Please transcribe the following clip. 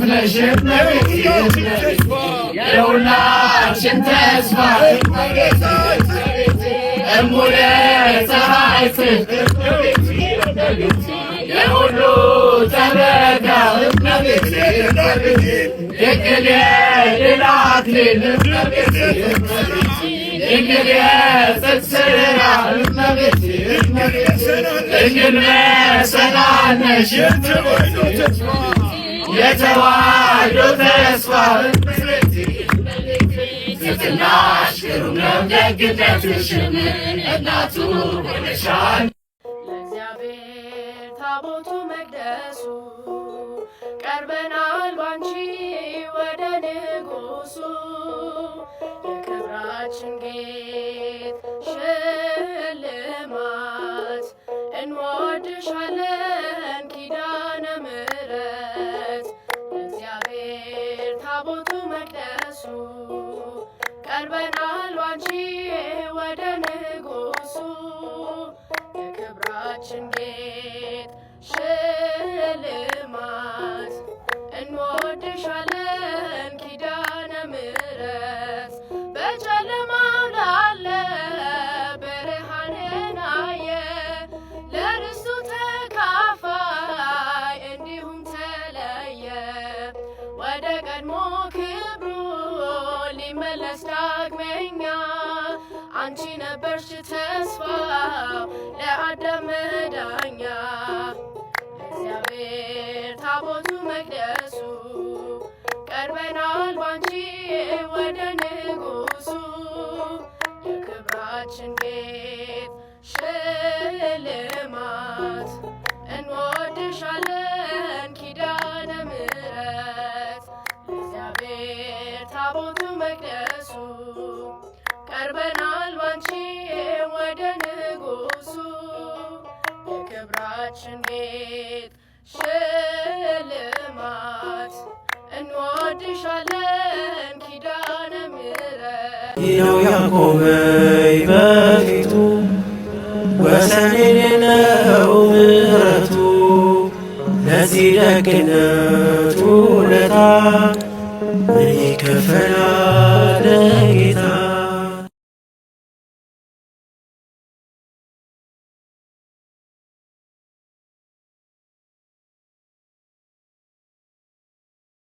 ነሽ እመቤቴ የሁላችን ተስፋ እሙለ ፀሐይ የሁሉ ተረዳ እመቤቴ ድንግል የድል አክሊል እመቤቴ ድንግል የጽድቅ ሥራ እመቤቴ ድንግል መሰላል ነሽ የተዋሕዶ ተስፋ ትሕትናሽ ግሩም ነው ደግነትሽም እናቱ ሆነሻል። ለእግዚአብሔር ታቦቱ መቅደሱ ቀርበናል ባንቺ ወደ ንጉሡ የክብራችን ጌጥ ሽልማት እንወድሻለን ኪዳነ ምሕረት ለእግዚአብሔር ታቦቱ መቅደሱ ቀርበናል ባንቺ ወደ ንጉሡ የክብራችን ጌጥ ሽልማት እንወድሻለን ኪዳነ ምሕረት በጨለማው ላለ ብርሃንን አየ ለርስቱ ተካፋይ እንዲሁም ተለየ ወደ ቀድሞ ክብሩ ሊመለስ ዳግመኛ አንቺ ነበርሽ ተስፋው ለአዳም መዳኛ ለእግዚአብሔር ታቦቱ መቅደሱ ቀርበናል ባንቺ ወደ ንጉሡ የክብራችን ጌጥ ሽልማት እንወድሻለን ኪዳነ ምሕረት ለእግዚአብሔር ታቦቱ መቅደሱ ቀርበናል ባንቺ ወደ ንጉሡ የክብራችን ጌጥ ሽልማት እንወድሻለን ኪዳነ ምሕረት ነው ያቆመኝ በፊቱ ወሰን የሌለው ምሕረቱ ለዚህ ደግነቱ ውለታ ምን ይከፈላል ጌታ